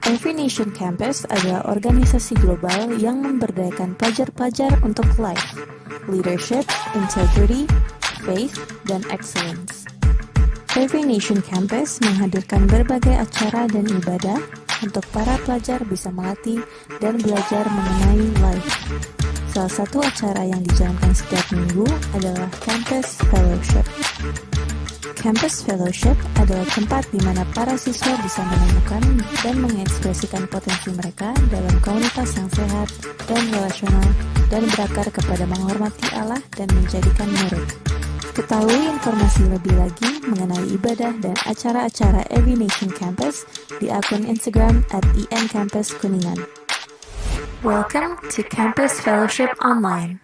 Every Nation Campus adalah organisasi global yang memberdayakan pelajar-pelajar untuk life, leadership, integrity, faith, dan excellence. Every Nation Campus menghadirkan berbagai acara dan ibadah untuk para pelajar bisa melatih dan belajar mengenai life. Salah satu acara yang dijalankan setiap minggu adalah Campus Fellowship. Campus Fellowship adalah tempat di mana para siswa bisa menemukan dan mengekspresikan potensi mereka dalam komunitas yang sehat dan relasional dan berakar kepada menghormati Allah dan menjadikan murid. Ketahui informasi lebih lagi mengenai ibadah dan acara-acara Every Nation Campus di akun Instagram @encampuskuningan. Welcome to Campus Fellowship Online.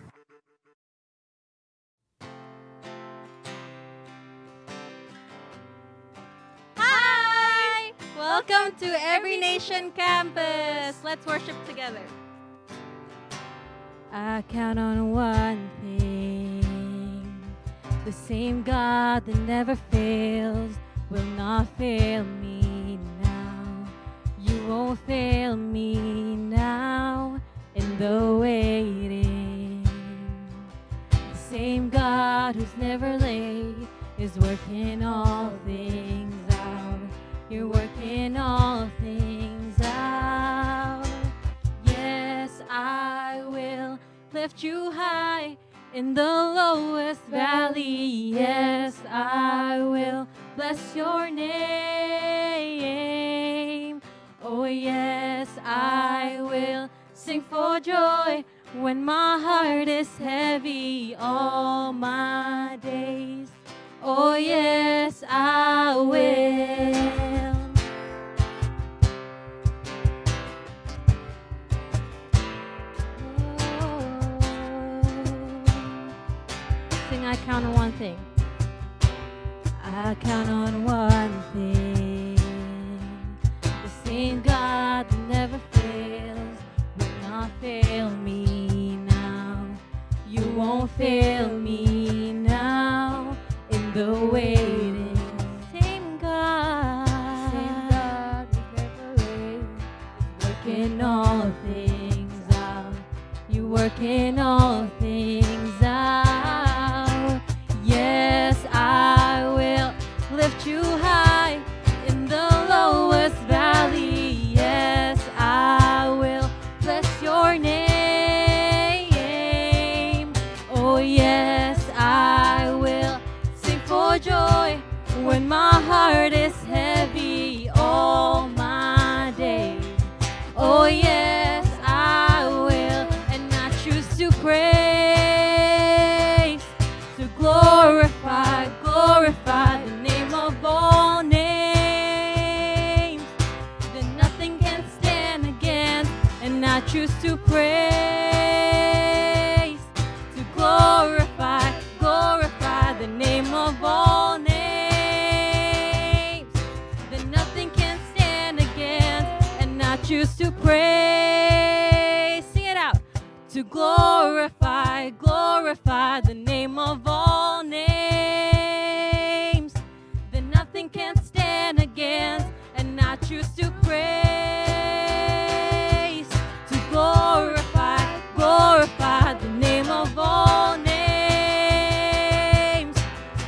Hi! Welcome to Every Nation Campus. Let's worship together. I count on one thing. The same God that never fails will not fail me now. You won't fail me now in the waiting. The same God who's never late is working all things out. You're working all things out. Yes, I will lift you high in the lowest valley. Yes, I will bless your name. Oh yes, I will sing for joy when my heart is heavy all my days. Oh yes, I will. I count on one thing. I count on one thing. The same God that never fails will not fail me now. You won't fail me now in the waiting. Same God who's never late, working all things out. You working all things out. Yes, I will lift you high in the lowest valley. Yes, I will bless your name. Oh yes, I will sing for joy when my heart is heavy all my days. Oh yes, I will, and I choose to praise. Glorify the name of all names. Then nothing can stand against, and I choose to praise. To glorify the name of all names. Then nothing can stand against, and I choose to praise. Sing it out. To glorify the name of all names. Then nothing can stand against, and I choose to praise. To glorify the name of all names.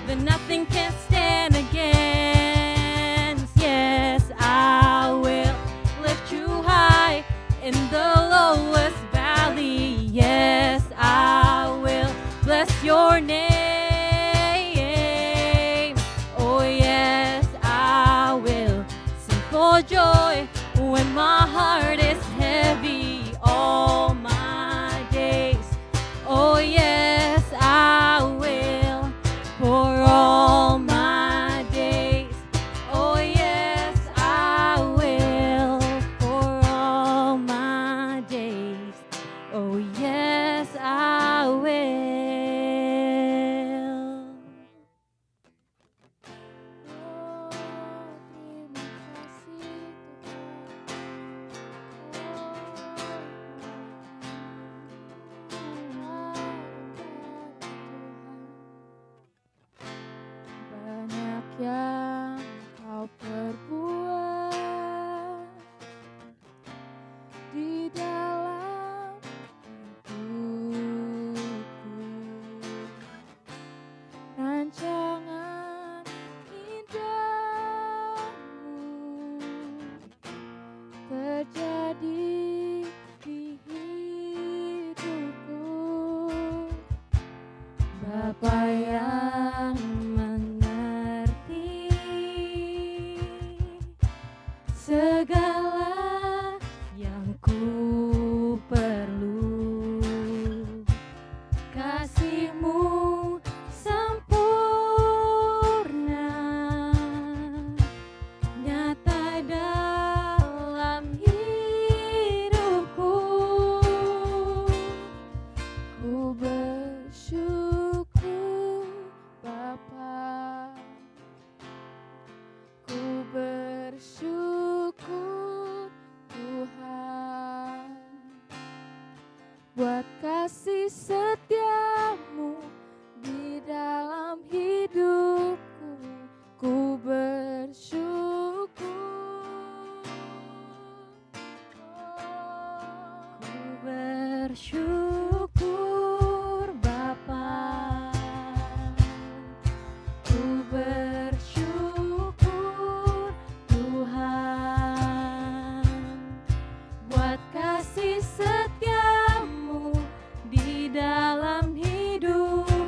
Then nothing can stand against. Yes, I will lift you high in the lowest valley. Yes, I will bless your name. bersyukur Bapa, ku bersyukur Tuhan buat kasih setiamu di dalam hidupku.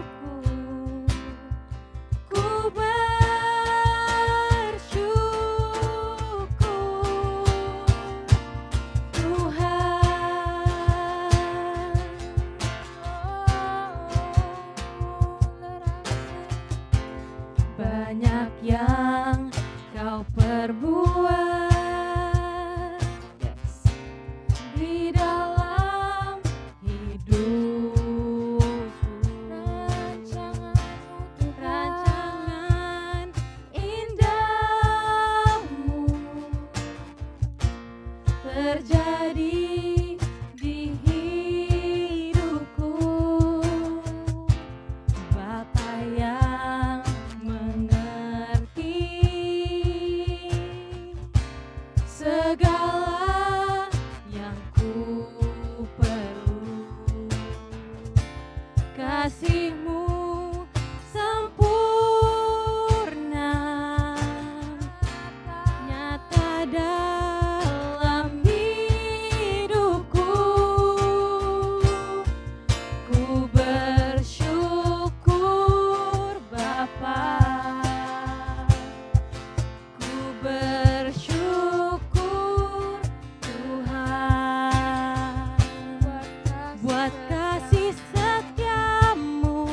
Ku bersyukur Tuhan. Banyak yang kau perbuat, yes, di dalam hidupku. Rancangan indahmu terjadi di hidupku. Bapa yang mengerti segala yang ku perlu, kasih-Mu sempurna nyata dalam hidupku. Ku bersyukur Bapa, ku bersyukur Tuhan buat kasih setiamu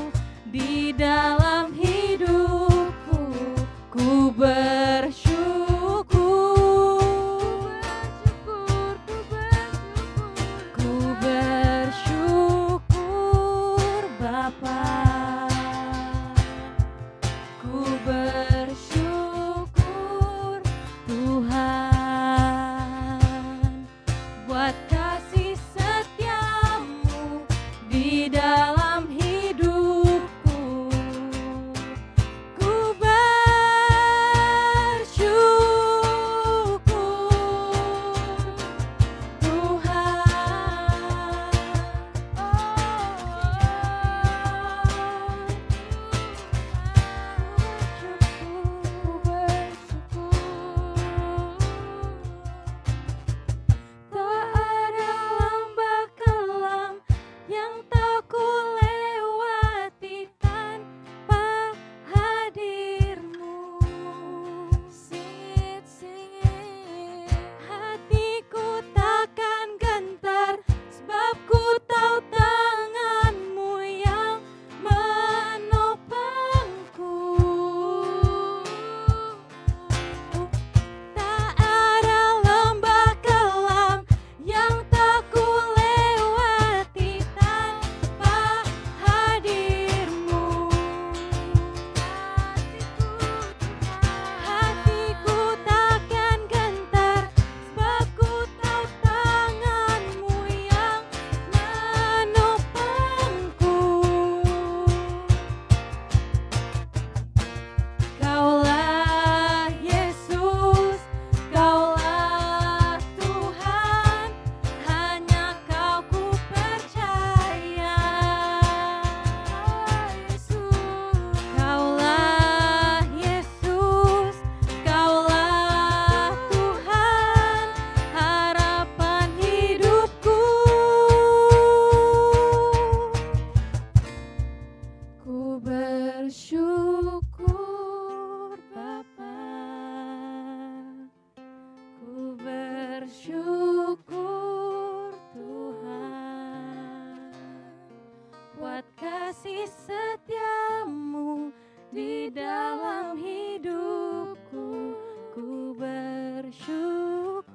di dalam hidupku. Ku bersyukur,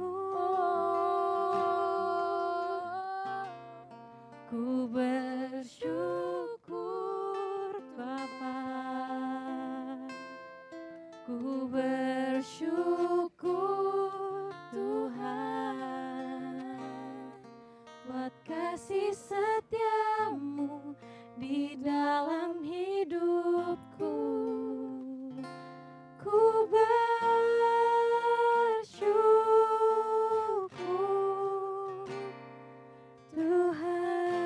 ku bersyukur Bapa, ku bersyukur Tuhan buat kasih setiamu di dalam hidupku. Ku bersyukur Tuhan.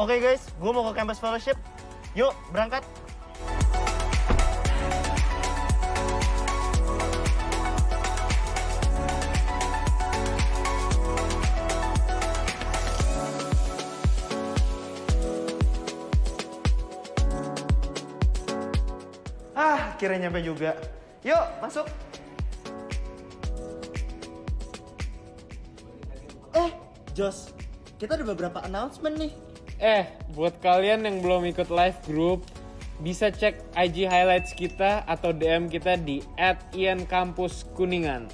Oke guys, gue mau ke campus fellowship. Yuk, berangkat. Akhirnya nyampe juga. Yuk, masuk. Jos, kita ada beberapa announcement nih. Buat kalian yang belum ikut live group, bisa cek IG highlights kita atau DM kita di @iankampuskuningan.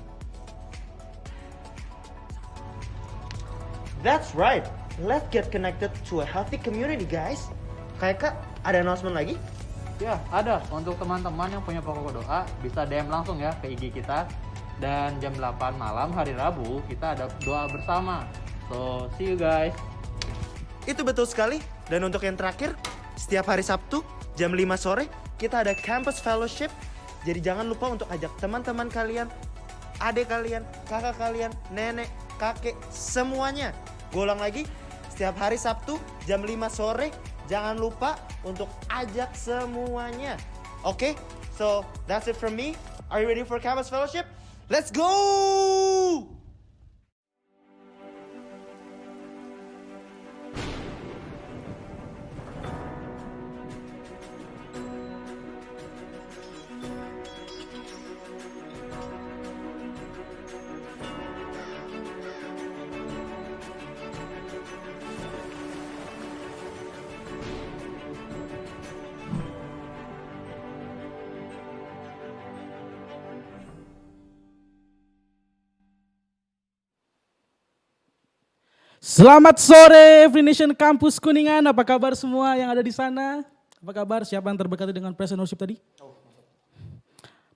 That's right. Let's get connected to a healthy community, guys. Kak, ada announcement lagi? Ya, ada. Untuk teman-teman yang punya pokok doa, bisa DM langsung ya ke IG kita. Dan jam 8 malam hari Rabu, kita ada doa bersama. So, see you guys. Itu betul sekali. Dan untuk yang terakhir, setiap hari Sabtu jam 5 sore, kita ada campus fellowship. Jadi jangan lupa untuk ajak teman-teman kalian, adik kalian, kakak kalian, nenek, kakek, semuanya. Gue ulang lagi, setiap hari Sabtu jam 5 sore, jangan lupa untuk ajak semuanya. Oke, so that's it from me. Are you ready for campus fellowship? Let's go! Selamat sore Free Nation Kampus Kuningan, apa kabar semua yang ada di sana? Apa kabar? Siapa yang terberkati dengan present worship tadi?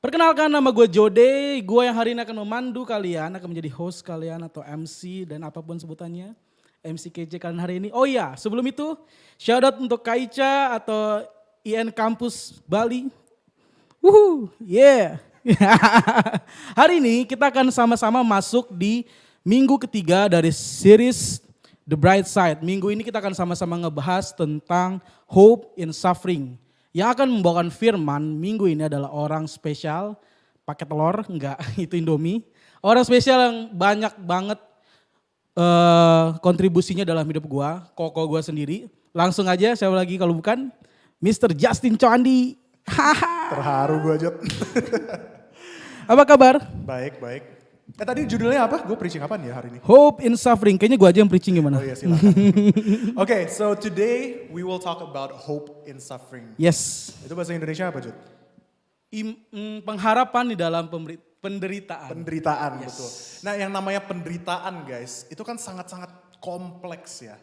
Perkenalkan, nama gue Jode, gue yang hari ini akan memandu kalian, akan menjadi host kalian atau MC dan apapun sebutannya. MC KJ kalian hari ini. Oh iya, sebelum itu shout out untuk Kaica atau IN Kampus Bali. Yeah. Hari ini kita akan sama-sama masuk di minggu ketiga dari series The Bright Side. Minggu ini kita akan sama-sama ngebahas tentang hope in suffering. Yang akan membawakan firman minggu ini adalah orang spesial, pakai telur, enggak, itu Indomie. Orang spesial yang banyak banget kontribusinya dalam hidup gua, koko gua sendiri. Langsung aja, siapa lagi kalau bukan Mr. Justin Coandi. Terharu gue Jod. Apa kabar? Baik. Tadi judulnya apa? Gue preaching apaan ya hari ini? Hope in suffering. Kayaknya gue aja yang preaching gimana? Oh iya silakan. Okay, so today we will talk about hope in suffering. Yes. Itu bahasa Indonesia apa Jod? Pengharapan di dalam penderitaan. Penderitaan, betul. Nah yang namanya penderitaan guys, itu kan sangat-sangat kompleks ya.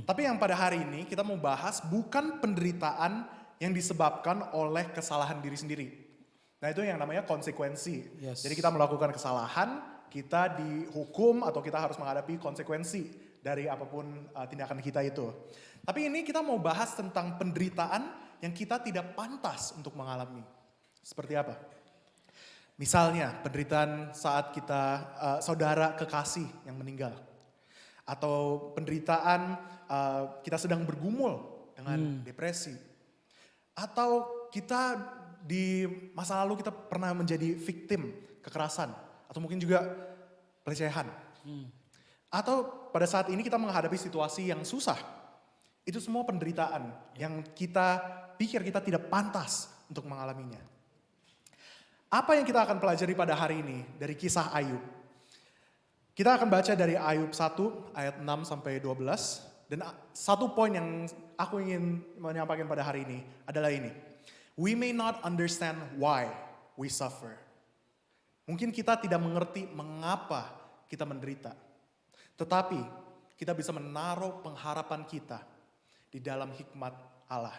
Tapi yang pada hari ini kita mau bahas bukan penderitaan yang disebabkan oleh kesalahan diri sendiri. Nah itu yang namanya konsekuensi. Yes. Jadi kita melakukan kesalahan, kita dihukum atau kita harus menghadapi konsekuensi dari apapun tindakan kita itu. Tapi ini kita mau bahas tentang penderitaan yang kita tidak pantas untuk mengalami. Seperti apa? Misalnya penderitaan saat kita saudara kekasih yang meninggal. Atau penderitaan kita sedang bergumul dengan depresi. Atau kita di masa lalu kita pernah menjadi victim kekerasan atau mungkin juga pelecehan. Atau pada saat ini kita menghadapi situasi yang susah. Itu semua penderitaan yang kita pikir kita tidak pantas untuk mengalaminya. Apa yang kita akan pelajari pada hari ini dari kisah Ayub? Kita akan baca dari Ayub 1 ayat 6 sampai 12 dan satu poin yang aku ingin menyampaikan pada hari ini adalah ini. We may not understand why we suffer. Mungkin kita tidak mengerti mengapa kita menderita. Tetapi kita bisa menaruh pengharapan kita di dalam hikmat Allah.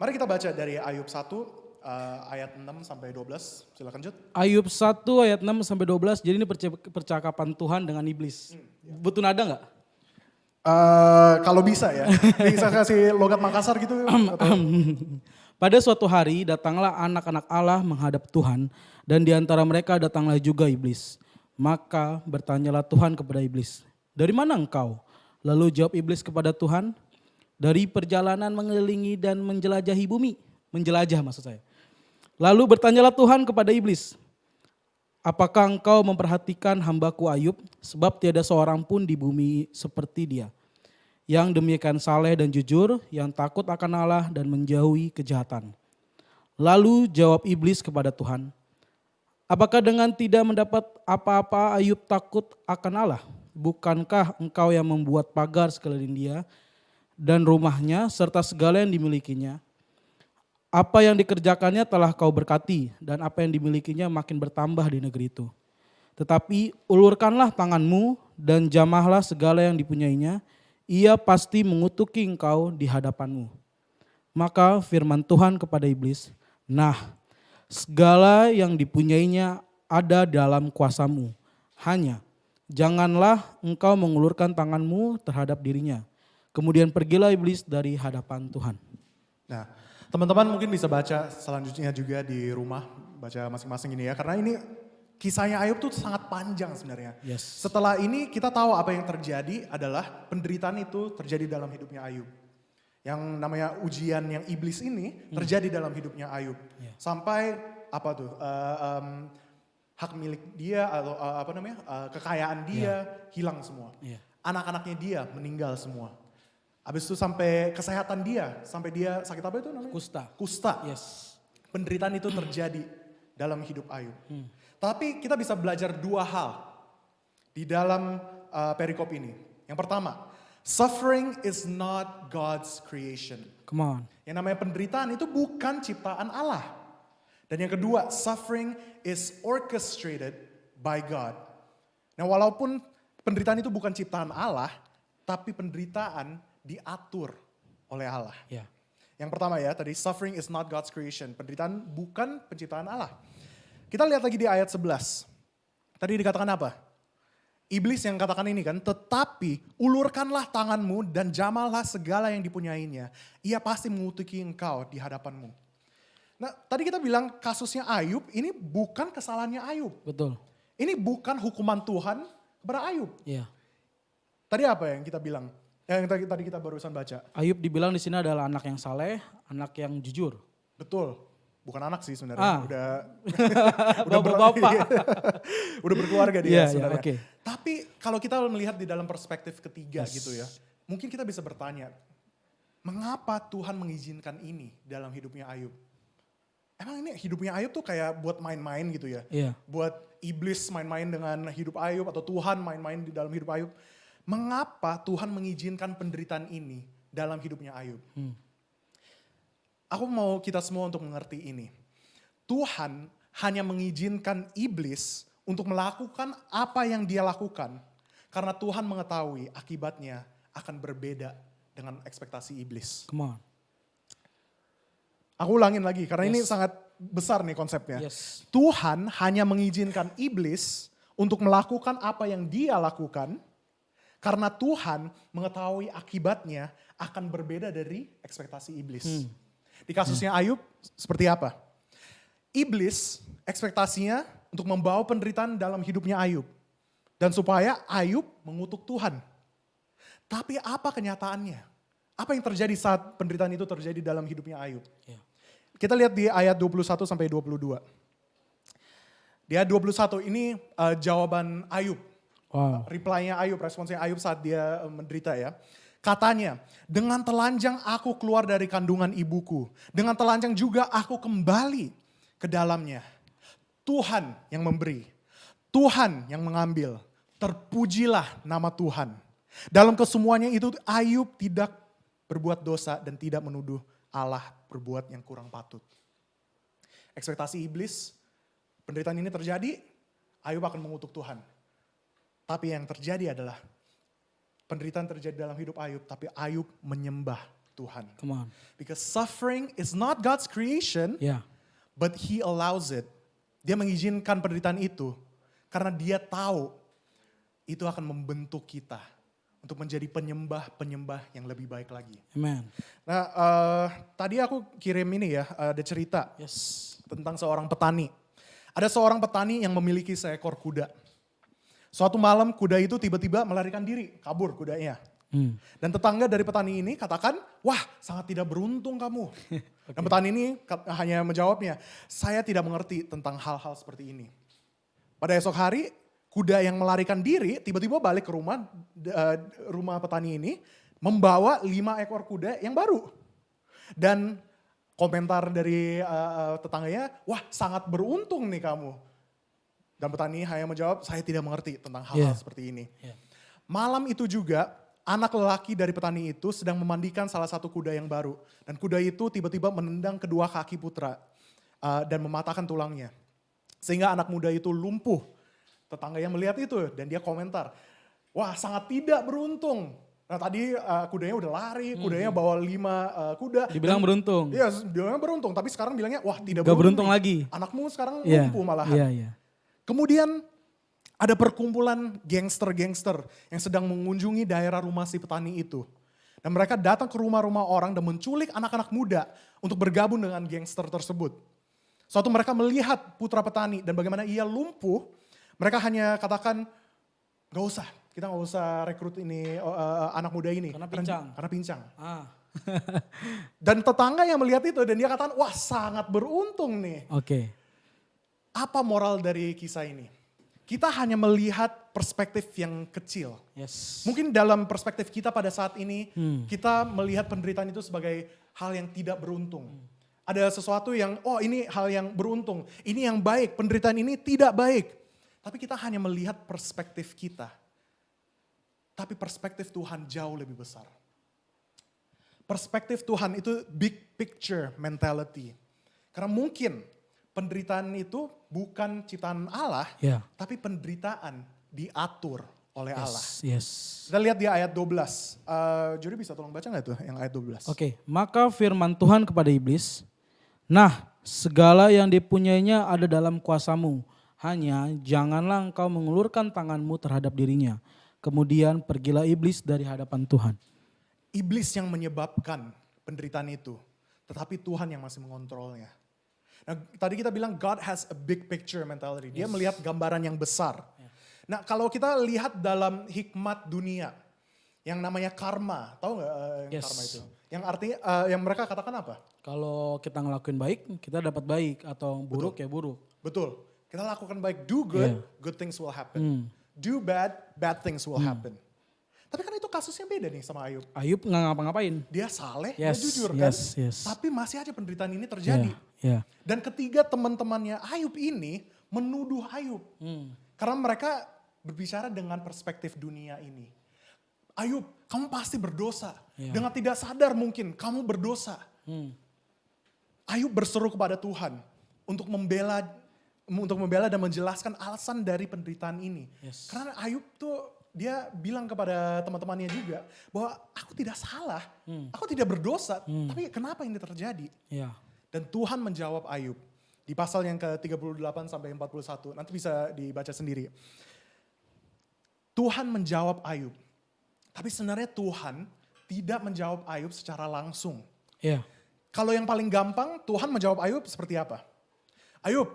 Mari kita baca dari Ayub 1 ayat 6 sampai 12. Silakan Jud. Ayub 1 ayat 6 sampai 12. Jadi ini percakapan Tuhan dengan iblis. Butuh nada enggak? Kalau bisa ya. Bisa kasih logat Makassar gitu. Atau... Pada suatu hari datanglah anak-anak Allah menghadap Tuhan dan di antara mereka datanglah juga iblis. Maka bertanyalah Tuhan kepada iblis, "Dari mana engkau?" Lalu jawab iblis kepada Tuhan, dari perjalanan mengelilingi dan menjelajahi bumi. Menjelajah maksud saya. Lalu bertanyalah Tuhan kepada iblis, apakah engkau memperhatikan hambaku Ayub, sebab tiada seorang pun di bumi seperti dia, yang demikian saleh dan jujur, yang takut akan Allah dan menjauhi kejahatan. Lalu jawab iblis kepada Tuhan, apakah dengan tidak mendapat apa-apa Ayub takut akan Allah? Bukankah engkau yang membuat pagar sekeliling dia dan rumahnya serta segala yang dimilikinya? Apa yang dikerjakannya telah kau berkati dan apa yang dimilikinya makin bertambah di negeri itu. Tetapi ulurkanlah tanganmu dan jamahlah segala yang dipunyainya, ia pasti mengutuki engkau di hadapanmu. Maka firman Tuhan kepada iblis, nah segala yang dipunyainya ada dalam kuasamu, hanya janganlah engkau mengulurkan tanganmu terhadap dirinya. Kemudian pergilah iblis dari hadapan Tuhan. Nah, teman-teman mungkin bisa baca selanjutnya juga di rumah, baca masing-masing ini ya. Karena ini kisahnya Ayub tuh sangat panjang sebenarnya. Yes. Setelah ini kita tahu apa yang terjadi adalah penderitaan itu terjadi dalam hidupnya Ayub. Yang namanya ujian yang iblis ini terjadi dalam hidupnya Ayub. Yeah. Sampai apa tuh, hak milik dia atau kekayaan dia hilang semua. Yeah. Anak-anaknya dia meninggal semua. Habis itu sampai kesehatan dia, sampai dia sakit apa itu namanya? Kusta. Yes. Penderitaan itu terjadi dalam hidup Ayub. Tapi kita bisa belajar dua hal di dalam perikop ini. Yang pertama, suffering is not God's creation. Come on. Yang namanya penderitaan itu bukan ciptaan Allah. Dan yang kedua, suffering is orchestrated by God. Nah, walaupun penderitaan itu bukan ciptaan Allah, tapi penderitaan diatur oleh Allah. Yeah. Yang pertama ya, tadi suffering is not God's creation. Penderitaan bukan penciptaan Allah. Kita lihat lagi di ayat 11. Tadi dikatakan apa? Iblis yang katakan ini kan, tetapi ulurkanlah tanganmu dan jamallah segala yang dipunyainya. Ia pasti mengutuki engkau di hadapanmu. Nah, tadi kita bilang kasusnya Ayub, ini bukan kesalahannya Ayub. Betul. Ini bukan hukuman Tuhan kepada Ayub. Iya. Tadi apa yang kita bilang? Yang tadi kita barusan baca. Ayub dibilang di sini adalah anak yang saleh, anak yang jujur. Betul. Bukan anak sih sebenarnya. Udah Bapak-bapak. Udah berkeluarga dia Iya, sebenarnya. oke. Tapi kalau kita melihat di dalam perspektif ketiga gitu ya. Mungkin kita bisa bertanya, mengapa Tuhan mengizinkan ini dalam hidupnya Ayub? Emang ini hidupnya Ayub tuh kayak buat main-main gitu ya? Iya. Buat iblis main-main dengan hidup Ayub atau Tuhan main-main di dalam hidup Ayub. Mengapa Tuhan mengizinkan penderitaan ini dalam hidupnya Ayub? Aku mau kita semua untuk mengerti ini. Tuhan hanya mengizinkan iblis untuk melakukan apa yang dia lakukan. Karena Tuhan mengetahui akibatnya akan berbeda dengan ekspektasi iblis. Come on. Aku ulangin lagi karena ini sangat besar nih konsepnya. Yes. Tuhan hanya mengizinkan iblis untuk melakukan apa yang dia lakukan. Karena Tuhan mengetahui akibatnya akan berbeda dari ekspektasi iblis. Di kasusnya Ayub seperti apa? Iblis ekspektasinya untuk membawa penderitaan dalam hidupnya Ayub. Dan supaya Ayub mengutuk Tuhan. Tapi apa kenyataannya? Apa yang terjadi saat penderitaan itu terjadi dalam hidupnya Ayub? Yeah. Kita lihat di ayat 21 sampai 22. Di ayat 21 ini jawaban Ayub. Wow. Reply-nya Ayub, responsnya Ayub saat dia menderita ya. Katanya, dengan telanjang aku keluar dari kandungan ibuku. Dengan telanjang juga aku kembali ke dalamnya. Tuhan yang memberi. Tuhan yang mengambil. Terpujilah nama Tuhan. Dalam kesemuanya itu Ayub tidak berbuat dosa dan tidak menuduh Allah berbuat yang kurang patut. Ekspektasi iblis, penderitaan ini terjadi, Ayub akan mengutuk Tuhan. Tapi yang terjadi adalah penderitaan terjadi dalam hidup Ayub, tapi Ayub menyembah Tuhan. Come on. Because suffering is not God's creation, Yeah. but He allows it. Dia mengizinkan penderitaan itu karena dia tahu itu akan membentuk kita untuk menjadi penyembah-penyembah yang lebih baik lagi. Amen. Nah, tadi aku kirim ini ya, ada cerita Yes. tentang seorang petani. Ada seorang petani yang memiliki seekor kuda. Suatu malam kuda itu tiba-tiba melarikan diri, kabur kudanya. Dan tetangga dari petani ini katakan, wah sangat tidak beruntung kamu. Dan petani ini hanya menjawabnya, saya tidak mengerti tentang hal-hal seperti ini. Pada esok hari, kuda yang melarikan diri tiba-tiba balik ke rumah petani ini, membawa 5 ekor kuda yang baru. Dan komentar dari tetangganya, wah sangat beruntung nih kamu. Dan petani hanya menjawab, saya tidak mengerti tentang hal-hal seperti ini. Malam itu juga, anak lelaki dari petani itu sedang memandikan salah satu kuda yang baru. Dan kuda itu tiba-tiba menendang kedua kaki putra dan mematahkan tulangnya. Sehingga anak muda itu lumpuh. Tetangga yang melihat itu dan dia komentar, wah sangat tidak beruntung. Nah tadi kudanya udah lari, kudanya bawa 5 kuda. Dibilang beruntung. Iya, dibilang beruntung. Tapi sekarang bilangnya, wah tidak Gak beruntung nih. lagi. Anakmu sekarang lumpuh malahan. Iya. Kemudian ada perkumpulan gangster-gangster yang sedang mengunjungi daerah rumah si petani itu. Dan mereka datang ke rumah-rumah orang dan menculik anak-anak muda untuk bergabung dengan gangster tersebut. Suatu mereka melihat putra petani dan bagaimana ia lumpuh, mereka hanya katakan, gak usah, kita gak usah rekrut ini anak muda ini. Karena pincang. Dan tetangga yang melihat itu dan dia katakan, wah sangat beruntung nih. Oke. Apa moral dari kisah ini? Kita hanya melihat perspektif yang kecil. Yes. Mungkin dalam perspektif kita pada saat ini, kita melihat penderitaan itu sebagai hal yang tidak beruntung. Ada sesuatu yang, oh ini hal yang beruntung, ini yang baik, penderitaan ini tidak baik. Tapi kita hanya melihat perspektif kita. Tapi perspektif Tuhan jauh lebih besar. Perspektif Tuhan itu big picture mentality. Karena mungkin penderitaan itu bukan ciptaan Allah, tapi penderitaan diatur oleh Allah. Yes. Kita lihat di ayat 12. Juri bisa tolong baca gak tuh yang ayat 12? Oke, maka firman Tuhan kepada iblis, nah segala yang dipunyainya ada dalam kuasamu, hanya janganlah engkau mengulurkan tanganmu terhadap dirinya. Kemudian pergilah iblis dari hadapan Tuhan. Iblis yang menyebabkan penderitaan itu, tetapi Tuhan yang masih mengontrolnya. Nah, tadi kita bilang God has a big picture mentality. Dia melihat gambaran yang besar. Nah, kalau kita lihat dalam hikmat dunia, yang namanya karma, tahu nggak karma itu? Yang artinya, yang mereka katakan apa? Kalau kita ngelakuin baik, kita dapat baik, atau buruk ya buruk. Betul. Kita lakukan baik, do good, good things will happen. Do bad, bad things will happen. Tapi kan itu kasusnya beda nih sama Ayub. Ayub nggak ngapa-ngapain. Dia saleh, dia jujur kan. Tapi masih aja penderitaan ini terjadi. Dan ketiga teman-temannya Ayub ini menuduh Ayub. Karena mereka berbicara dengan perspektif dunia ini. Ayub, kamu pasti berdosa. Dengan tidak sadar mungkin kamu berdosa. Ayub berseru kepada Tuhan untuk membela dan menjelaskan alasan dari penderitaan ini. Karena Ayub tuh dia bilang kepada teman-temannya juga bahwa aku tidak salah, aku tidak berdosa, tapi kenapa ini terjadi? Dan Tuhan menjawab Ayub di pasal yang ke-38 sampai 41, nanti bisa dibaca sendiri. Tuhan menjawab Ayub, tapi sebenarnya Tuhan tidak menjawab Ayub secara langsung. Kalau yang paling gampang, Tuhan menjawab Ayub seperti apa? Ayub,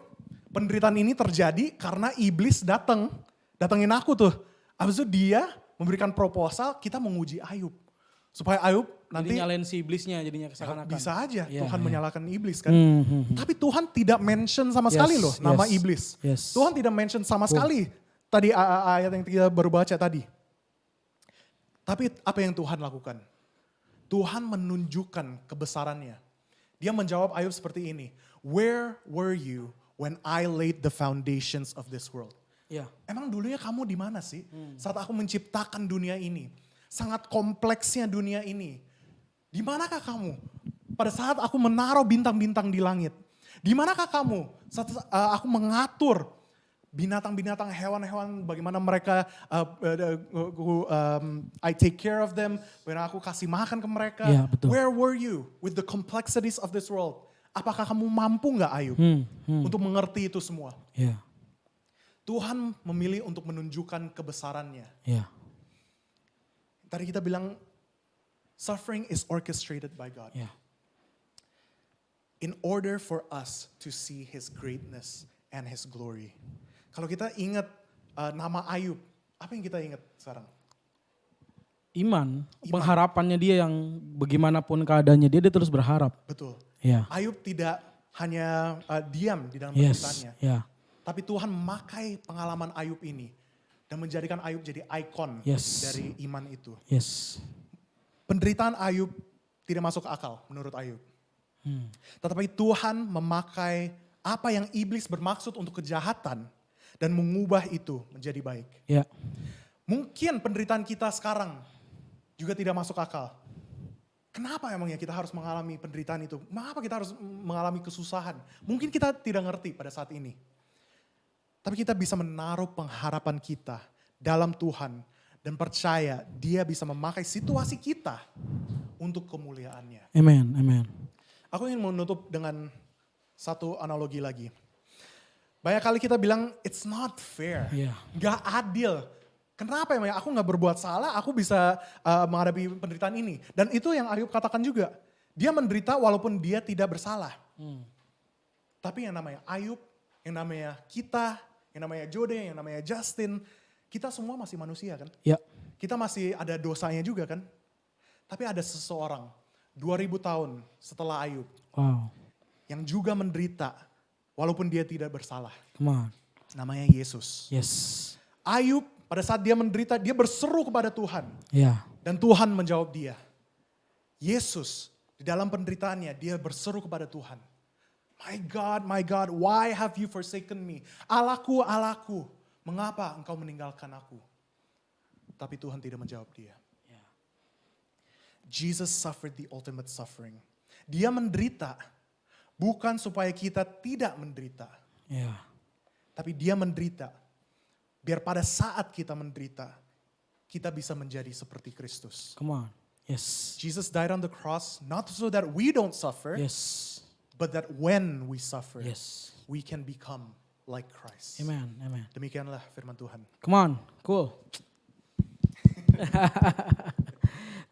penderitaan ini terjadi karena iblis datengin aku tuh. Habis itu dia memberikan proposal, kita menguji Ayub. Supaya Ayub nanti jadi nyalain si iblisnya jadinya seakan-akan. Bisa aja Tuhan menyalahkan iblis kan. Tapi Tuhan tidak mention sama sekali loh nama iblis. Tuhan tidak mention sama sekali tadi ayat yang kita baru baca tadi. Tapi apa yang Tuhan lakukan? Tuhan menunjukkan kebesarannya. Dia menjawab Ayub seperti ini. Where were you when I laid the foundations of this world? Emang dulunya kamu di mana sih? Saat aku menciptakan dunia ini. Sangat kompleksnya dunia ini. Di manakah kamu? Pada saat aku menaruh bintang-bintang di langit. Di manakah kamu? Saat aku mengatur binatang-binatang, hewan-hewan, bagaimana mereka, I take care of them, bagaimana aku kasih makan ke mereka. Where were you with the complexities of this world? Apakah kamu mampu gak Ayub untuk mengerti itu semua? Tuhan memilih untuk menunjukkan kebesarannya. Tadi kita bilang, suffering is orchestrated by God. In order for us to see His greatness and His glory. Kalau kita ingat nama Ayub, apa yang kita ingat sekarang? Iman, pengharapannya dia yang bagaimanapun keadaannya dia terus berharap. Betul. Ya. Ayub tidak hanya diam di dalam Yes. penderitaannya. Ya. Tapi Tuhan memakai pengalaman Ayub ini dan menjadikan Ayub jadi ikon Yes. dari iman itu. Yes. Penderitaan Ayub tidak masuk akal menurut Ayub. Tetapi Tuhan memakai apa yang iblis bermaksud untuk kejahatan dan mengubah itu menjadi baik. Ya. Mungkin penderitaan kita sekarang juga tidak masuk akal. Kenapa emangnya kita harus mengalami penderitaan itu? Mengapa kita harus mengalami kesusahan? Mungkin kita tidak ngerti pada saat ini. Tapi kita bisa menaruh pengharapan kita dalam Tuhan dan percaya Dia bisa memakai situasi kita untuk kemuliaannya. Amen. Amen. Aku ingin menutup dengan satu analogi lagi. Banyak kali kita bilang it's not fair, Iya. gak adil. Kenapa emang aku gak berbuat salah, aku bisa menghadapi penderitaan ini. Dan itu yang Ayub katakan juga. Dia menderita walaupun dia tidak bersalah. Tapi yang namanya Ayub, yang namanya kita, yang namanya Jode, yang namanya Justin, kita semua masih manusia kan? Ya. Kita masih ada dosanya juga kan? Tapi ada seseorang 2000 tahun setelah Ayub Wow. yang juga menderita walaupun dia tidak bersalah. Come on. Namanya Yesus. Yes. Ayub pada saat dia menderita, dia berseru kepada Tuhan. Ya. Dan Tuhan menjawab dia. Yesus di dalam penderitaannya, dia berseru kepada Tuhan. My God, why have you forsaken me? Allahku, Allahku, mengapa engkau meninggalkan aku? Tapi Tuhan tidak menjawab dia. Jesus suffered the ultimate suffering. Dia menderita bukan supaya kita tidak menderita. Ya. Tapi dia menderita biar pada saat kita menderita, kita bisa menjadi seperti Kristus. Come on. Yes. Jesus died on the cross not so that we don't suffer, Yes. but that when we suffer, Yes. we can become like Christ. Amen. Amen. Demikianlah firman Tuhan. Come on. Cool.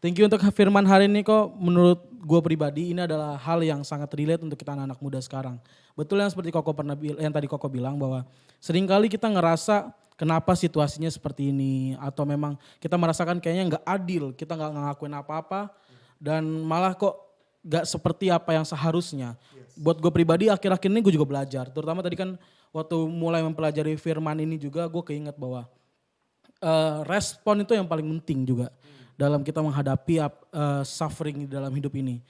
Thank you untuk firman hari ini kok. Menurut gue pribadi ini adalah hal yang sangat relate untuk kita anak-anak muda sekarang. Betul yang seperti yang tadi Koko bilang bahwa seringkali kita ngerasa kenapa situasinya seperti ini atau memang kita merasakan kayaknya nggak adil, kita nggak ngelakuin apa-apa dan malah kok nggak seperti apa yang seharusnya. Buat gue pribadi akhir-akhir ini gue juga belajar, terutama tadi kan waktu mulai mempelajari firman ini juga gue keinget bahwa respon itu yang paling penting juga dalam kita menghadapi suffering di dalam hidup ini.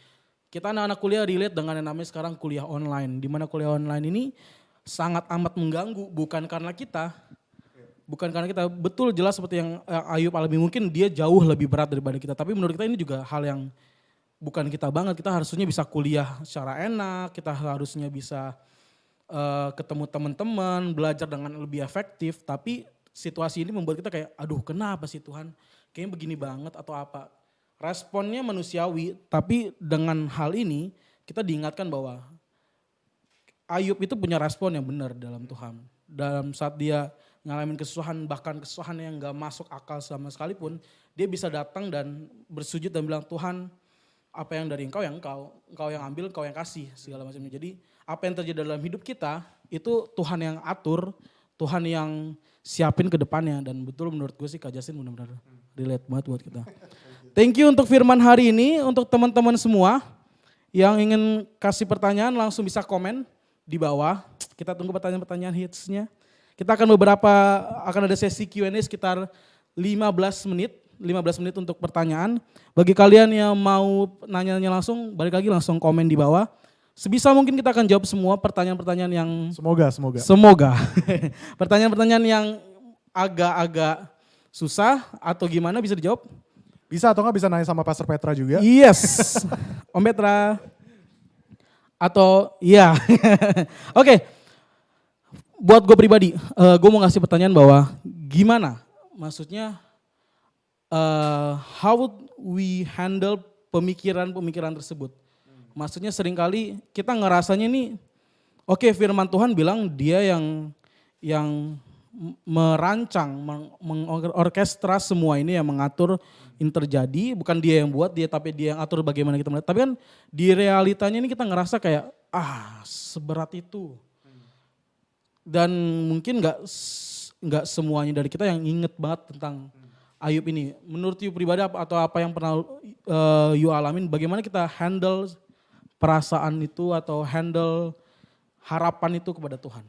Kita anak-anak kuliah relate dengan yang namanya sekarang kuliah online, di mana kuliah online ini sangat amat mengganggu, bukan karena kita, betul jelas seperti yang Ayub alami, mungkin dia jauh lebih berat daripada kita, tapi menurut kita ini juga hal yang bukan kita banget. Kita harusnya bisa kuliah secara enak, kita harusnya bisa ketemu teman-teman, belajar dengan lebih efektif, tapi situasi ini membuat kita kayak aduh kenapa sih Tuhan, kayaknya begini banget atau apa. Responnya manusiawi, tapi dengan hal ini kita diingatkan bahwa Ayub itu punya respon yang benar dalam Tuhan. Dalam saat dia ngalamin kesusahan, bahkan kesusahan yang gak masuk akal sama sekalipun, dia bisa datang dan bersujud dan bilang, Tuhan apa yang dari engkau yang engkau yang ambil, engkau yang kasih segala macamnya. Jadi apa yang terjadi dalam hidup kita itu Tuhan yang atur, Tuhan yang siapin ke depannya. Dan betul menurut gue sih Kak Justin benar-benar relate banget buat kita. Thank you untuk firman hari ini, untuk teman-teman semua yang ingin kasih pertanyaan langsung bisa komen di bawah. Kita tunggu pertanyaan-pertanyaan hitsnya. Kita akan ada sesi Q&A sekitar 15 menit untuk pertanyaan. Bagi kalian yang mau nanya-nanya langsung, balik lagi langsung komen di bawah. Sebisa mungkin kita akan jawab semua pertanyaan-pertanyaan yang... Semoga. Pertanyaan-pertanyaan yang agak-agak susah atau gimana bisa dijawab? Bisa atau nggak bisa nanya sama Pastor Petra juga? Yes, Om Petra. Atau iya. Oke, buat gue pribadi, gue mau ngasih pertanyaan bahwa gimana? Maksudnya, how we handle pemikiran-pemikiran tersebut. Maksudnya seringkali kita ngerasanya nih, oke, firman Tuhan bilang dia yang merancang, mengorkestra semua ini, yang mengatur ini terjadi, bukan dia yang buat, tapi dia yang atur bagaimana kita melihat. Tapi kan di realitanya ini kita ngerasa kayak seberat itu. Dan mungkin nggak semuanya dari kita yang inget banget tentang Ayub ini. Menurut you pribadi atau apa yang pernah you alamin, bagaimana kita handle perasaan itu atau handle harapan itu kepada Tuhan?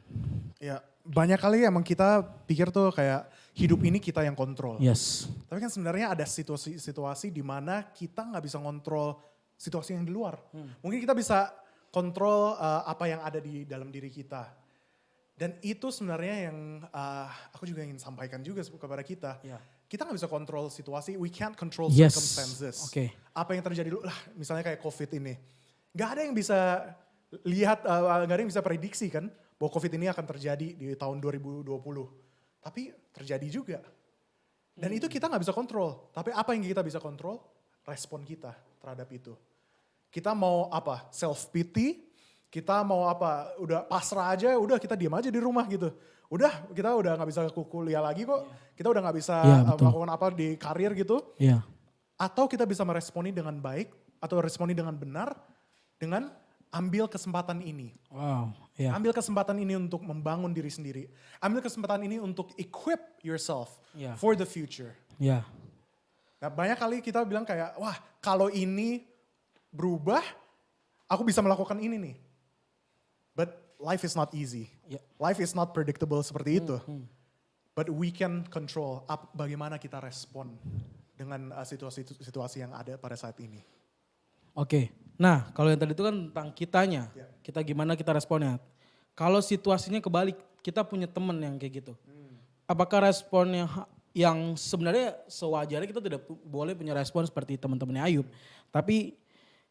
Ya, banyak kali emang kita pikir tuh kayak hidup ini kita yang kontrol. Yes. Tapi kan sebenarnya ada situasi-situasi di mana kita nggak bisa kontrol situasi yang di luar. Mungkin kita bisa kontrol apa yang ada di dalam diri kita. Dan itu sebenarnya yang aku juga ingin sampaikan juga kepada kita. Yeah. Kita nggak bisa kontrol situasi, we can't control Yes. circumstances. Oke. Apa yang terjadi dulu, lah misalnya kayak COVID ini. Nggak ada yang bisa lihat, nggak ada yang bisa prediksi kan bahwa COVID ini akan terjadi di tahun 2020. Tapi terjadi juga. Dan itu kita nggak bisa kontrol. Tapi apa yang kita bisa kontrol? Respon kita terhadap itu. Kita mau apa? Self-pity, kita mau apa? Udah pasrah aja, udah kita diam aja di rumah gitu. Udah, kita udah nggak bisa kuliah lagi kok. Kita udah nggak bisa melakukan apa di karir gitu. Iya. Atau kita bisa meresponi dengan baik, atau responi dengan benar, dengan ambil kesempatan ini. Wow. Iya. Ambil kesempatan ini untuk membangun diri sendiri. Ambil kesempatan ini untuk equip yourself Yeah. for the future. Iya. Nah, banyak kali kita bilang kayak, wah kalau ini berubah, aku bisa melakukan ini nih. But life is not easy. Yeah. Life is not predictable seperti itu. But we can control bagaimana kita respon dengan situasi-situasi yang ada pada saat ini. Oke. Nah, kalau yang tadi itu kan tentang kitanya. Ya. Kita gimana kita responnya. Kalau situasinya kebalik, kita punya teman yang kayak gitu. Apakah responnya yang sebenarnya sewajarnya kita tidak boleh punya respon seperti teman-temannya Ayub. Tapi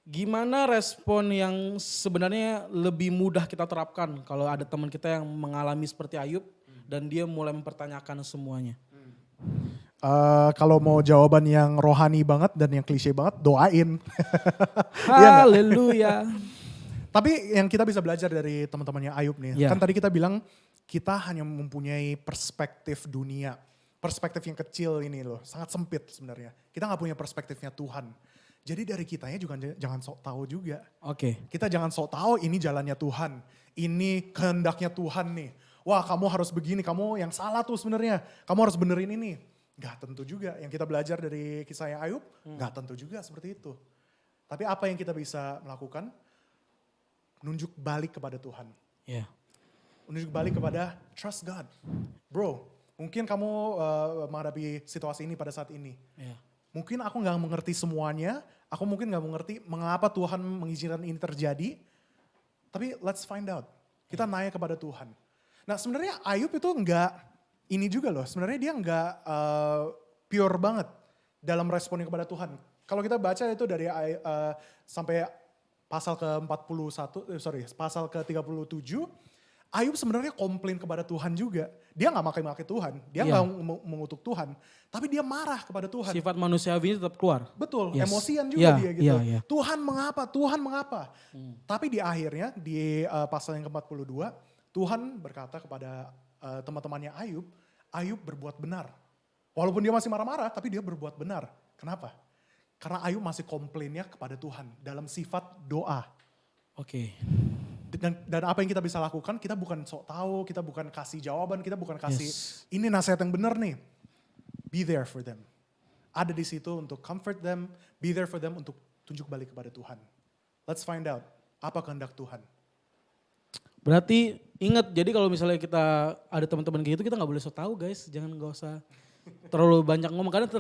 gimana respon yang sebenarnya lebih mudah kita terapkan kalau ada teman kita yang mengalami seperti Ayub dan dia mulai mempertanyakan semuanya. Kalau mau jawaban yang rohani banget dan yang klise banget, doain. Haleluya. Tapi yang kita bisa belajar dari teman-temannya Ayub nih, Ya. kan tadi kita bilang kita hanya mempunyai perspektif dunia. Perspektif yang kecil ini loh, sangat sempit sebenarnya. Kita gak punya perspektifnya Tuhan. Jadi dari kitanya juga jangan sok tahu juga. Oke. Kita jangan sok tahu ini jalannya Tuhan. Ini kehendaknya Tuhan nih. Wah kamu harus begini, kamu yang salah tuh sebenarnya. Kamu harus benerin ini. Gak tentu juga. Yang kita belajar dari kisahnya Ayub, gak tentu juga seperti itu. Tapi apa yang kita bisa melakukan? Nunjuk balik kepada Tuhan. Ya. Nunjuk balik kepada trust God. Bro, mungkin kamu menghadapi situasi ini pada saat ini. Ya. Mungkin aku gak mengerti semuanya, aku mungkin gak mengerti mengapa Tuhan mengizinkan ini terjadi. Tapi let's find out. Kita nanya kepada Tuhan. Nah sebenarnya Ayub itu enggak, ini juga loh, sebenarnya dia enggak pure banget dalam responnya kepada Tuhan. Kalau kita baca itu dari sampai pasal pasal ke-37, Ayub sebenarnya komplain kepada Tuhan juga. Dia gak maki-maki Tuhan, dia Iya. gak mengutuk Tuhan. Tapi dia marah kepada Tuhan. Sifat manusiawi ini tetap keluar. Betul, Yes. emosian juga Iya, dia gitu. iya, iya. Tuhan mengapa, Tuhan mengapa. Tapi di akhirnya di pasal yang ke-42, Tuhan berkata kepada teman-temannya Ayub, Ayub berbuat benar. Walaupun dia masih marah-marah, tapi dia berbuat benar. Kenapa? Karena Ayub masih komplainnya kepada Tuhan dalam sifat doa. Oke. Dan apa yang kita bisa lakukan, kita bukan sok tahu, kita bukan kasih jawaban, kita bukan kasih Yes. ini nasihat yang benar nih. Be there for them. Ada di situ untuk comfort them, be there for them untuk tunjuk balik kepada Tuhan. Let's find out apa kehendak Tuhan. Berarti ingat, jadi kalau misalnya kita ada teman-teman kayak gitu, kita nggak boleh sok tahu guys. Jangan nggak usah terlalu banyak ngomong. Karena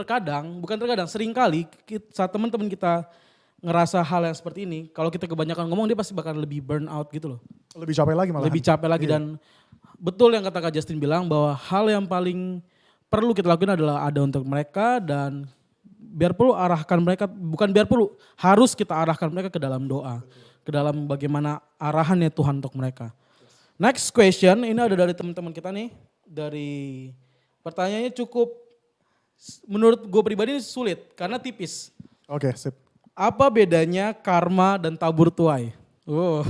sering kali saat teman-teman kita ngerasa hal yang seperti ini, kalau kita kebanyakan ngomong dia pasti bakal lebih burn out gitu loh. Lebih capek lagi malah. Lebih capek lagi dan betul yang kata Kak Justin bilang bahwa hal yang paling perlu kita lakukan adalah ada untuk mereka dan biar perlu arahkan mereka, bukan biar perlu, harus kita arahkan mereka ke dalam doa. Ke dalam bagaimana arahannya Tuhan untuk mereka. Next question, ini ada dari teman-teman kita nih. Dari pertanyaannya cukup, menurut gue pribadi sulit karena tipis. Oke, sip. Apa bedanya karma dan tabur tuai? Oh.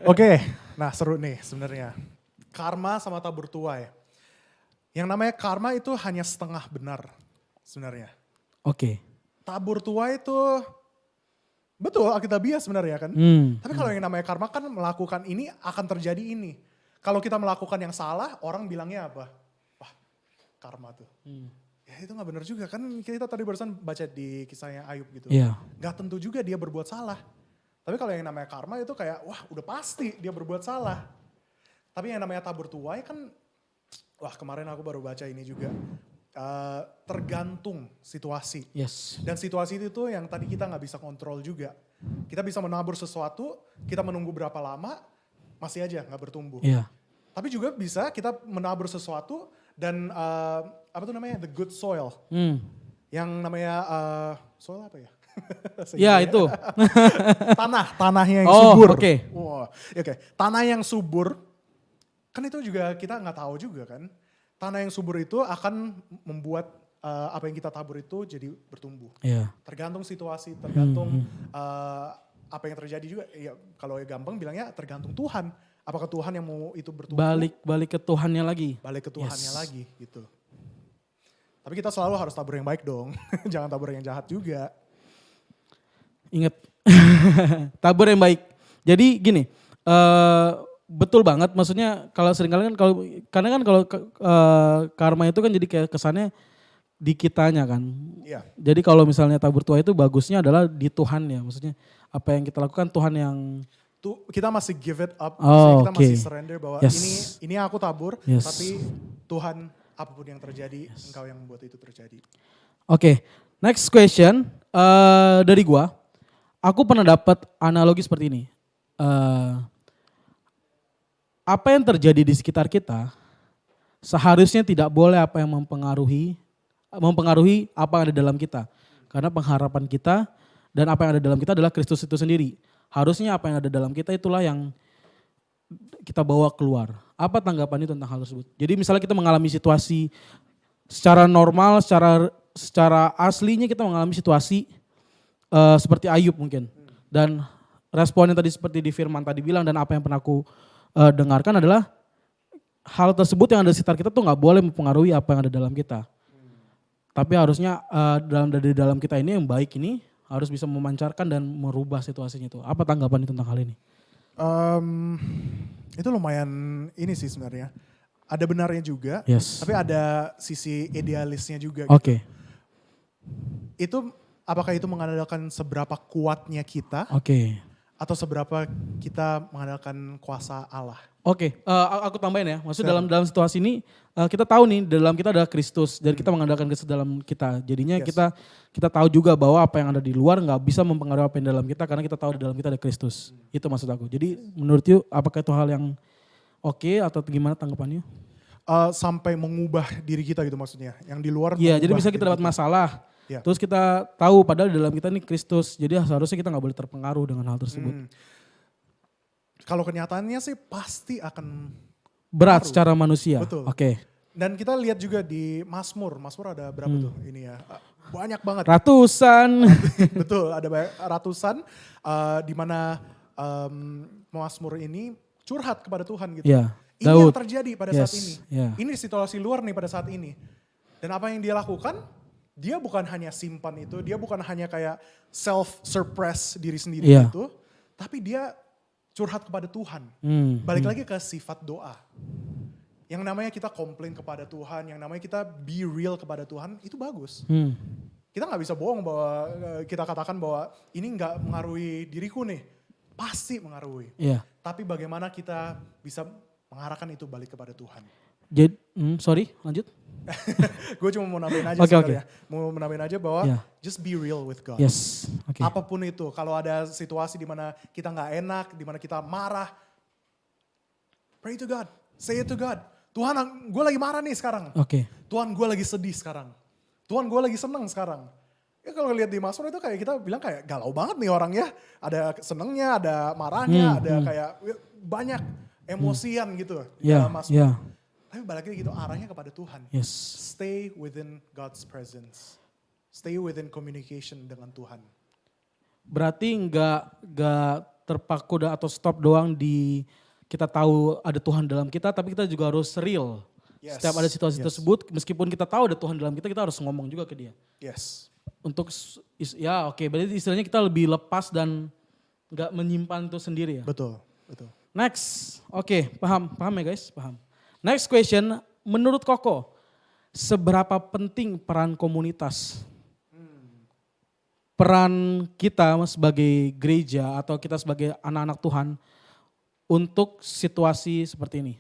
Oke, nah seru nih sebenarnya. Karma sama tabur tuai. Yang namanya karma itu hanya setengah benar sebenarnya. Oke. Tabur tuai itu betul Alkitabiah sebenarnya kan. Tapi kalau yang namanya karma kan melakukan ini akan terjadi ini. Kalau kita melakukan yang salah, orang bilangnya apa? Wah, karma tuh. Ya itu gak benar juga, kan kita tadi barusan baca di kisahnya Ayub gitu. Iya. Gak tentu juga dia berbuat salah. Tapi kalau yang namanya karma itu kayak, wah udah pasti dia berbuat salah. Tapi yang namanya tabur tuai kan, wah kemarin aku baru baca ini juga. Tergantung situasi. Yes. Dan situasi itu tuh yang tadi kita gak bisa kontrol juga. Kita bisa menabur sesuatu, kita menunggu berapa lama, masih aja gak bertumbuh. Iya. Tapi juga bisa kita menabur sesuatu dan apa tuh namanya, the good soil. Yang namanya soil apa ya? Ya itu. Tanahnya yang Oh, subur. oke. Wah, oke. Tanah yang subur, kan itu juga kita nggak tahu juga kan. Tanah yang subur itu akan membuat apa yang kita tabur itu jadi bertumbuh. Iya. Tergantung situasi, tergantung apa yang terjadi juga. Ya, kalau gampang bilangnya tergantung Tuhan. Apakah Tuhan yang mau itu bertumbuh? Balik ke Tuhannya lagi. Balik ke Tuhannya Yes. lagi gitu. Tapi kita selalu harus tabur yang baik dong. Jangan tabur yang jahat juga. Ingat, tabur yang baik. Jadi gini, betul banget. Maksudnya kalau seringkali kan karena kan kalau karma itu kan jadi kayak kesannya di kitanya kan. Iya. Jadi kalau misalnya tabur tuai itu bagusnya adalah di Tuhan ya. Maksudnya apa yang kita lakukan Tuhan yang Tuh, kita masih give it up, Oh, maksudnya kita oke. masih surrender bahwa Yes. ini yang aku tabur, Yes. tapi Tuhan apapun yang terjadi, Engkau yang membuat itu terjadi. Oke, next question dari gua. Aku pernah dapat analogi seperti ini. Apa yang terjadi di sekitar kita seharusnya tidak boleh apa yang mempengaruhi apa yang ada dalam kita. Karena pengharapan kita dan apa yang ada dalam kita adalah Kristus itu sendiri. Harusnya apa yang ada dalam kita itulah yang kita bawa keluar. Apa tanggapan itu tentang hal tersebut? Jadi misalnya kita mengalami situasi secara normal, secara aslinya kita mengalami situasi seperti Ayub mungkin. Dan responnya tadi seperti di firman tadi bilang dan apa yang pernah aku dengarkan adalah hal tersebut yang ada di sekitar kita tuh gak boleh mempengaruhi apa yang ada dalam kita. Tapi harusnya dari dalam kita ini yang baik ini harus bisa memancarkan dan merubah situasinya itu. Apa tanggapan tentang hal ini? Itu lumayan ini sih sebenarnya. Ada benarnya juga, Yes. tapi ada sisi idealisnya juga. Oke. Itu apakah itu mengandalkan seberapa kuatnya kita Oke. atau seberapa kita mengandalkan kuasa Allah? Oke, aku tambahin ya. Maksudnya dalam situasi ini kita tahu nih dalam kita ada Kristus dan kita mengandalkan Kristus dalam kita. Jadinya Yes. kita tahu juga bahwa apa yang ada di luar nggak bisa mempengaruhi apa yang dalam kita karena kita tahu di dalam kita ada Kristus. Itu maksud aku. Jadi menurut you apakah itu hal yang oke atau gimana tanggapannya? Sampai mengubah diri kita gitu maksudnya. Yang di luar Iya, jadi mengubah bisa kita diri dapat masalah. Iya. Terus kita tahu padahal di dalam kita ini Kristus. Jadi seharusnya kita nggak boleh terpengaruh dengan hal tersebut. Kalau kenyataannya sih pasti akan Berat secara manusia. Betul. Oke. dan kita lihat juga di Mazmur ada berapa tuh ini ya? Banyak banget. Ratusan. Betul, ada ratusan di mana Mazmur ini curhat kepada Tuhan gitu. Iya. Ini Daud. yang terjadi pada saat Yes, ini. iya. Ini situasi luar nih pada saat ini. Dan apa yang dia lakukan? Dia bukan hanya simpan itu, dia bukan hanya kayak self-suppress diri sendiri Iya. gitu. Tapi dia curhat kepada Tuhan. Balik lagi ke sifat doa. Yang namanya kita komplain kepada Tuhan, yang namanya kita be real kepada Tuhan, itu bagus. Kita nggak bisa bohong bahwa kita katakan bahwa ini nggak mengaruhi diriku nih. Pasti mengaruhi. Iya. Tapi bagaimana kita bisa mengarahkan itu balik kepada Tuhan. Jadi, sorry, lanjut. Gue cuma mau nambahin aja Oke, sebenarnya. Mau nambahin aja bahwa Yeah. just be real with God. Yes. Oke. Apapun itu, kalau ada situasi di mana kita nggak enak, di mana kita marah, pray to God, say it to God. Tuhan, gue lagi marah nih sekarang. Oke. Tuhan, gue lagi sedih sekarang. Tuhan, gue lagi seneng sekarang. Ya kalau lihat di Mazmur itu kayak kita bilang kayak galau banget nih orangnya. Ada senengnya, ada marahnya, ada kayak banyak emosian gitu di Ya, dalam Mazmur. ya. Tapi balik lagi gitu arahnya kepada Tuhan. Yes. Stay within God's presence. Stay within communication dengan Tuhan. Berarti nggak terpaku atau stop doang di kita tahu ada Tuhan dalam kita, tapi kita juga harus real. Yes, Setiap ada situasi yes. tersebut, meskipun kita tahu ada Tuhan dalam kita harus ngomong juga ke dia. Yes. Untuk ya oke, berarti istilahnya kita lebih lepas dan nggak menyimpan itu sendiri ya. Betul, betul. Next, oke, paham ya guys, paham. Next question, menurut Koko, seberapa penting peran komunitas. Peran kita sebagai gereja atau kita sebagai anak-anak Tuhan untuk situasi seperti ini.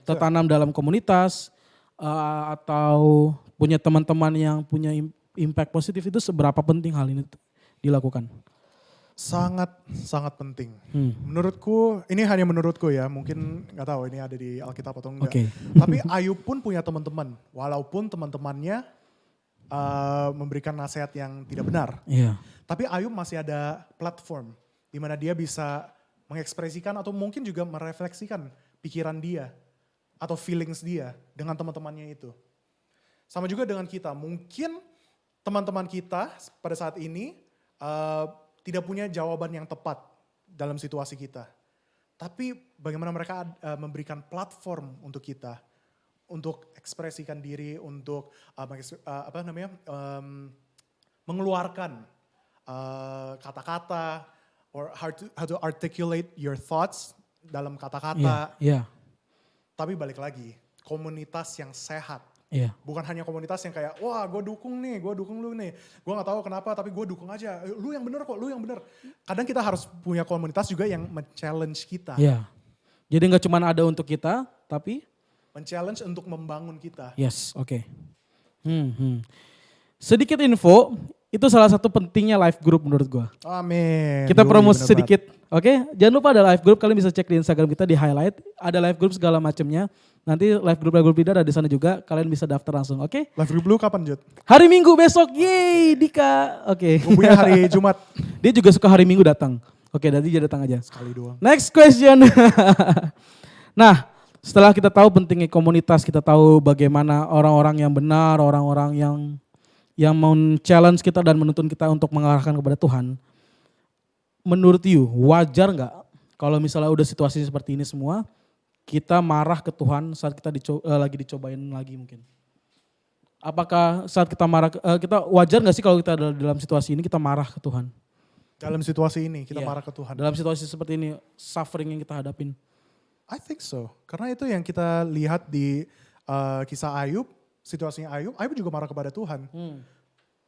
Tertanam dalam komunitas atau punya teman-teman yang punya impact positif, itu seberapa penting hal ini dilakukan? Sangat penting. Menurutku, ini hanya menurutku ya, mungkin nggak tahu ini ada di Alkitab atau enggak. Oke. Tapi Ayub pun punya teman-teman, walaupun teman-temannya memberikan nasihat yang tidak benar. Iya. Tapi Ayub masih ada platform di mana dia bisa mengekspresikan atau mungkin juga merefleksikan pikiran dia atau feelings dia dengan teman-temannya itu. Sama juga dengan kita, mungkin teman-teman kita pada saat ini tidak punya jawaban yang tepat dalam situasi kita. Tapi bagaimana mereka memberikan platform untuk kita, untuk ekspresikan diri, untuk mengeluarkan kata-kata, or how to articulate your thoughts dalam kata-kata. Iya. Tapi balik lagi, komunitas yang sehat. Iya. Bukan hanya komunitas yang kayak, wah gue dukung lu nih. Gue gak tahu kenapa tapi gue dukung aja. Lu yang bener kok, lu yang bener. Kadang kita harus punya komunitas juga yang men-challenge kita. Iya. Jadi gak cuma ada untuk kita, tapi? Men-challenge untuk membangun kita. Yes, oke. Sedikit info, itu salah satu pentingnya life group menurut gue. Amin. Kita Yoi, promosi bener sedikit, oke? Jangan lupa ada live group, kalian bisa cek di Instagram kita di highlight. Ada live group segala macamnya. Nanti live group leader ada di sana juga, kalian bisa daftar langsung, oke? Live group lu kapan, Jod? Hari Minggu besok, yeay Dika, oke. Gue punya hari Jumat. Dia juga suka hari Minggu datang. Oke, nanti dia datang aja. Sekali doang. Next question. Nah, setelah kita tahu pentingnya komunitas, kita tahu bagaimana orang-orang yang benar, orang-orang yang mau challenge kita dan menuntun kita untuk mengarahkan kepada Tuhan. Menurut you, wajar nggak kalau misalnya udah situasi seperti ini semua, kita marah ke Tuhan saat kita lagi dicobain lagi mungkin? Apakah saat kita marah, kita wajar nggak sih kalau kita dalam situasi ini kita marah ke Tuhan? Dalam situasi ini kita Iya. marah ke Tuhan. Dalam situasi seperti ini, suffering yang kita hadapin. I think so. Karena itu yang kita lihat di kisah Ayub, situasinya Ayub juga marah kepada Tuhan.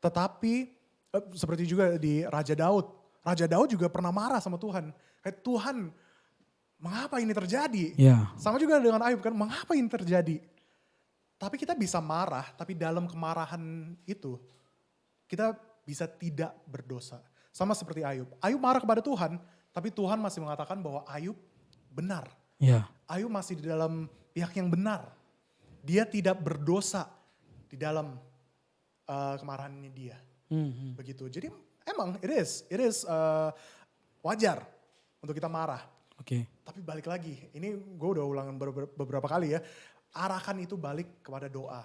Tetapi seperti juga di Raja Daud. Raja Daud juga pernah marah sama Tuhan. Kayak Tuhan, mengapa ini terjadi? Ya. Sama juga dengan Ayub kan, mengapa ini terjadi? Tapi kita bisa marah, tapi dalam kemarahan itu kita bisa tidak berdosa. Sama seperti Ayub. Ayub marah kepada Tuhan, tapi Tuhan masih mengatakan bahwa Ayub benar. Ya. Ayub masih di dalam pihak yang benar. Dia tidak berdosa di dalam kemarahannya dia. Begitu. Jadi emang it is wajar untuk kita marah. Oke. Tapi balik lagi, ini gue udah ulangan beberapa kali ya. Arahkan itu balik kepada doa.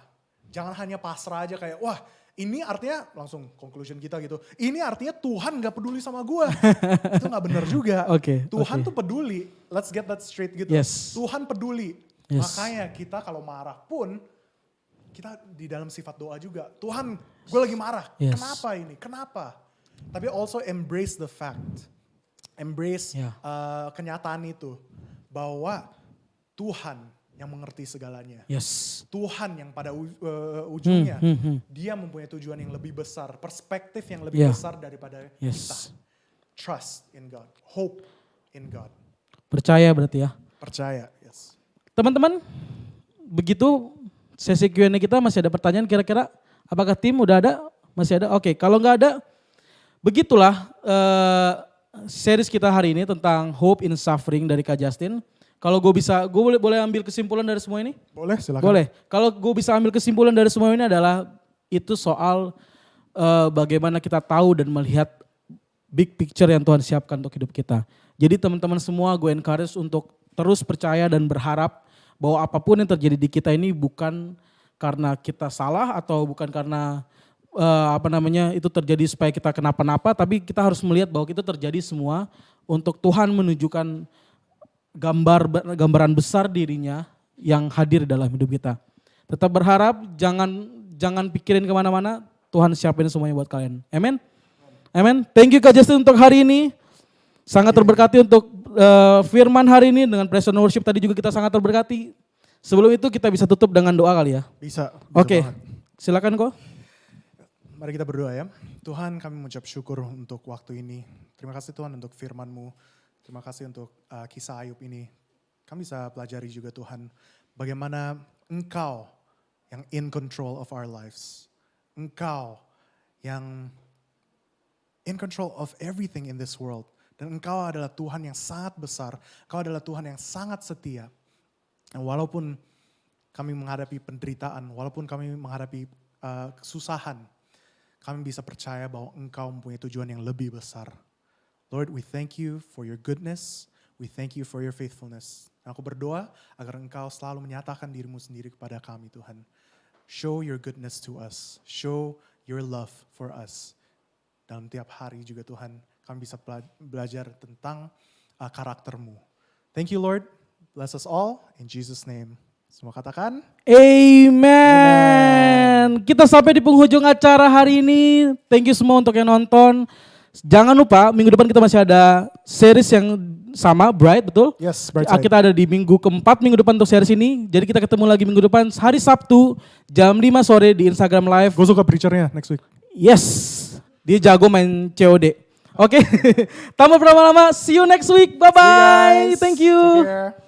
Jangan hanya pasrah aja kayak, wah ini artinya langsung conclusion kita gitu. Ini artinya Tuhan gak peduli sama gue. Itu gak benar juga. Oke, Tuhan oke. tuh peduli. Let's get that straight gitu. Yes. Tuhan peduli. Yes. Makanya kita kalau marah pun, kita di dalam sifat doa juga. Tuhan, gue lagi marah. Yes. Kenapa ini? Kenapa? Tapi also embrace the fact. Embrace Yeah. kenyataan itu. Bahwa Tuhan yang mengerti segalanya. Yes. Tuhan yang pada ujungnya, dia mempunyai tujuan yang lebih besar. Perspektif yang lebih Yeah. besar daripada kita. Yes. Trust in God. Hope in God. Percaya berarti ya. Percaya, yes. Teman-teman, begitu sesi Q&A kita masih ada pertanyaan kira-kira apakah tim udah ada? Masih ada? Oke, kalau nggak ada, begitulah series kita hari ini tentang Hope in Suffering dari Kak Justin. Kalau gue boleh ambil kesimpulan dari semua ini? Boleh, silakan. Boleh. Kalau gue bisa ambil kesimpulan dari semua ini adalah itu soal bagaimana kita tahu dan melihat big picture yang Tuhan siapkan untuk hidup kita. Jadi teman-teman semua gue encourage untuk terus percaya dan berharap bahwa apapun yang terjadi di kita ini bukan karena kita salah atau bukan karena itu terjadi supaya kita kenapa-napa, tapi kita harus melihat bahwa itu terjadi semua untuk Tuhan menunjukkan gambaran besar dirinya yang hadir dalam hidup kita. Tetap berharap, jangan pikirin kemana-mana, Tuhan siapin semuanya buat kalian. Amen? Amen. Thank you Kak Justin untuk hari ini. Sangat terberkati untuk firman hari ini dengan praise and worship tadi juga kita sangat terberkati. Sebelum itu kita bisa tutup dengan doa kali ya. Bisa. Oke, banget. silakan kok. Mari kita berdoa ya. Tuhan, kami mengucap syukur untuk waktu ini. Terima kasih Tuhan untuk firman-Mu. Terima kasih untuk kisah Ayub ini. Kami bisa pelajari juga Tuhan, bagaimana Engkau yang in control of our lives. Engkau yang in control of everything in this world. Dan Engkau adalah Tuhan yang sangat besar. Engkau adalah Tuhan yang sangat setia. Dan walaupun kami menghadapi penderitaan, walaupun kami menghadapi kesusahan, kami bisa percaya bahwa Engkau mempunyai tujuan yang lebih besar. Lord, we thank you for your goodness. We thank you for your faithfulness. Dan aku berdoa agar Engkau selalu menyatakan dirimu sendiri kepada kami, Tuhan. Show your goodness to us. Show your love for us. Dalam tiap hari juga Tuhan, kami bisa belajar tentang karakter-Mu. Thank you Lord. Bless us all. In Jesus' name. Semua katakan. Amen. Kita sampai di penghujung acara hari ini. Thank you semua untuk yang nonton. Jangan lupa minggu depan kita masih ada series yang sama, Bright, betul? Yes, Bright Side. Kita ada di minggu keempat minggu depan untuk series ini. Jadi kita ketemu lagi minggu depan hari Sabtu jam 5 sore di Instagram Live. Gue suka preachernya next week. Yes, dia jago main COD. Oke, tanpa berlama-lama, see you next week. Bye-bye. Thank you. Take care.